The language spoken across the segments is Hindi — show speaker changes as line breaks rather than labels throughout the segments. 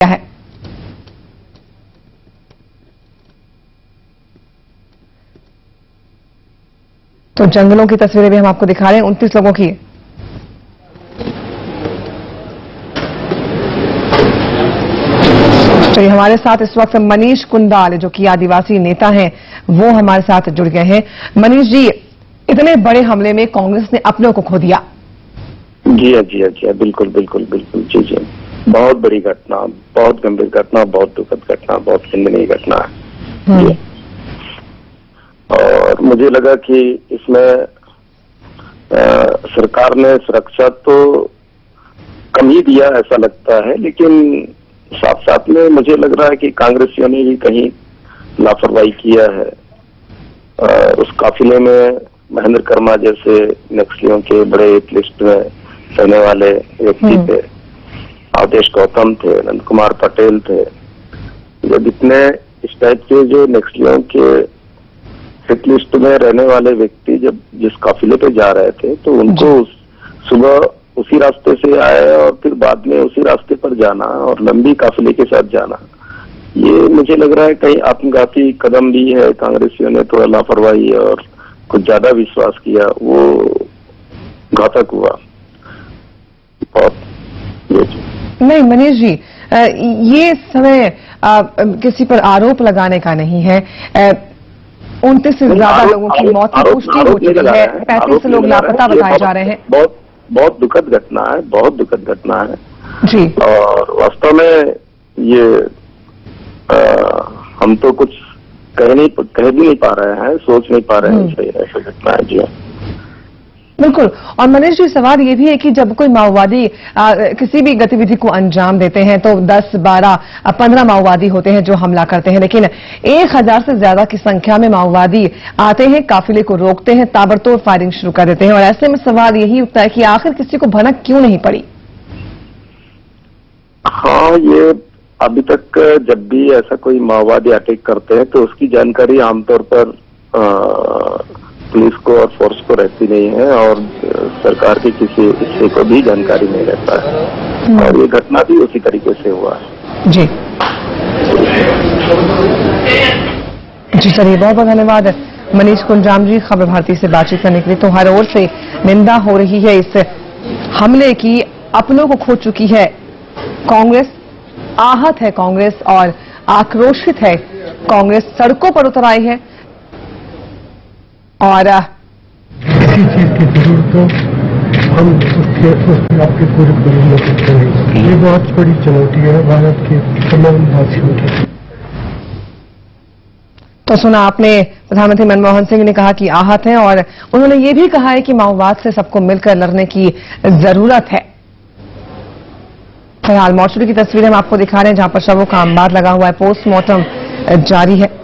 है। तो जंगलों की तस्वीरें भी हम आपको दिखा रहे हैं 29 लोगों की। तो हमारे साथ इस वक्त मनीष कुंदाल जो कि आदिवासी नेता हैं वो हमारे साथ जुड़ गए हैं। मनीष जी, इतने बड़े हमले में कांग्रेस ने अपनों को खो दिया।
जी हाँ, बिल्कुल बिल्कुल बिल्कुल जी। बहुत बड़ी घटना, बहुत गंभीर घटना, बहुत दुखद घटना, बहुत खिंडनीय घटना है। और मुझे लगा कि इसमें सरकार ने सुरक्षा तो कम ही दिया ऐसा लगता है, लेकिन साथ साथ में मुझे लग रहा है कि कांग्रेसियों ने भी कहीं लापरवाही किया है। उस काफिले में महेंद्र कर्मा जैसे नक्सलियों के बड़े एक लिस्ट में रहने वाले व्यक्ति थे, आदेश गौतम थे, नंद कुमार पटेल थे। जब इतने इस टाइप के जो नक्सलियों के हिट लिस्ट में रहने वाले व्यक्ति जब जिस काफिले पे जा रहे थे तो उनको सुबह उसी रास्ते से आए और फिर बाद में उसी रास्ते पर जाना और लंबी काफिले के साथ जाना, ये मुझे लग रहा है कहीं आत्मघाती कदम भी है। कांग्रेसियों ने थोड़ा लापरवाही और कुछ ज्यादा विश्वास किया, वो घातक हुआ बहुत।
नहीं मनीष जी, ये समय किसी पर आरोप लगाने का नहीं है। 29 से ज्यादा लोगों की मौत की पुष्टि हो चुकी है, 35 लोग लापता बताए जा रहे हैं।
बहुत दुखद घटना है, बहुत दुखद घटना है
जी।
और वास्तव में ये हम तो कुछ कह भी नहीं पा रहे हैं, सोच नहीं पा रहे हैं ऐसा घटना है। जी
बिल्कुल। और मनीष जी, सवाल ये भी है कि जब कोई माओवादी किसी भी गतिविधि को अंजाम देते हैं तो 10, 12, 15 माओवादी होते हैं जो हमला करते हैं, लेकिन 1000 से ज्यादा की संख्या में माओवादी आते हैं, काफिले को रोकते हैं, ताबड़तोड़ फायरिंग शुरू कर देते हैं। और ऐसे में सवाल यही उठता है कि आखिर किसी को भनक क्यों नहीं पड़ी?
हाँ, ये अभी तक जब भी ऐसा कोई माओवादी अटैक करते हैं तो उसकी जानकारी आमतौर पर पुलिस को और फोर्स को रहती नहीं है और सरकार के किसी हिस्से को भी जानकारी नहीं रहता है। और ये घटना भी उसी तरीके से हुआ है।
जी जी, चलिए बहुत बहुत धन्यवाद मनीष कुंजाम जी, खबर भारती से बातचीत करने के लिए। तो हर ओर से निंदा हो रही है इस हमले की, अपनों को खो चुकी है कांग्रेस, आहत है कांग्रेस और आक्रोशित है कांग्रेस, सड़कों पर उतर आई है। और
किसी चीज की जरूरत हो हम उसके आपके पूरे मदद करेंगे। ये बहुत बड़ी चुनौती है भारत के तमाम वासियों की।
तो सुना आपने, प्रधानमंत्री मनमोहन सिंह ने कहा कि आहत हैं और उन्होंने ये भी कहा है कि माओवाद से सबको मिलकर लड़ने की जरूरत है। फिलहाल मोर्चरी की तस्वीरें हम आपको दिखा रहे हैं जहां पर शवों का अंबार लगा हुआ है, पोस्टमार्टम जारी है।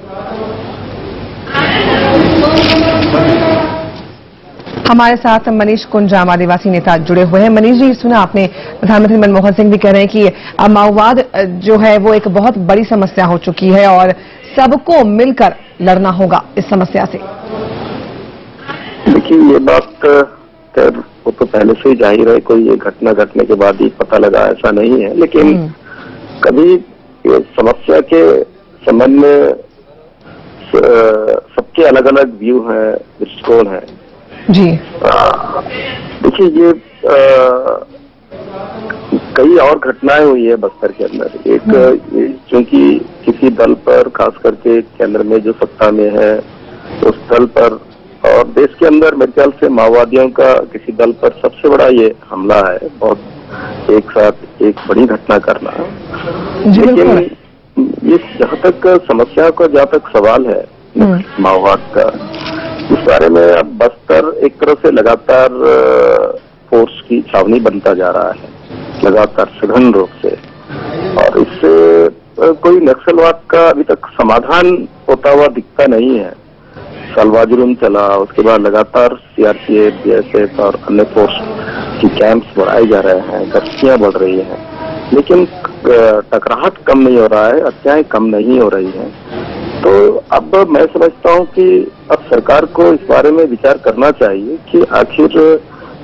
हमारे साथ मनीष कुंजाम आदिवासी नेता जुड़े हुए हैं। मनीष जी, सुना आपने, प्रधानमंत्री मनमोहन सिंह भी कह रहे हैं कि माओवाद जो है वो एक बहुत बड़ी समस्या हो चुकी है और सबको मिलकर लड़ना होगा इस समस्या से।
देखिए, ये बात वो तो पहले से ही जाहिर है, कोई ये घटना घटने के बाद ही पता लगा ऐसा नहीं है, लेकिन कभी समस्या के संबंध में सबके अलग अलग व्यू है, दृष्टिकोण है।
जी
देखिए, ये कई और घटनाएं हुई है बस्तर के अंदर। एक चूंकि किसी दल पर, खास करके केंद्र में जो सत्ता में है उस दल पर और देश के अंदर मेरे ख्याल से माओवादियों का किसी दल पर सबसे बड़ा ये हमला है, बहुत एक साथ एक बड़ी घटना करना। लेकिन ये जहाँ तक समस्या का जहाँ तक सवाल है माओवाद का, इस बारे में अब बस्तर एक तरह से लगातार फोर्स की छावनी बनता जा रहा है, लगातार सघन रूप से। और इससे कोई नक्सलवाद का अभी तक समाधान होता हुआ दिखता नहीं है। सलवाजुरुम चला, उसके बाद लगातार सीआरपीएफ, बीएसएफ और अन्य फोर्स की कैंप्स बढ़ाए जा रहे हैं, गश्तियां बढ़ रही हैं, लेकिन टकराहट कम नहीं हो रहा है, हत्याएं कम नहीं हो रही हैं। तो अब मैं समझता हूं कि अब सरकार को इस बारे में विचार करना चाहिए कि आखिर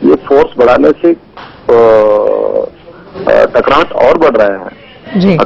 ये फोर्स बढ़ाने से टकराहट और बढ़ रहा है।
जी।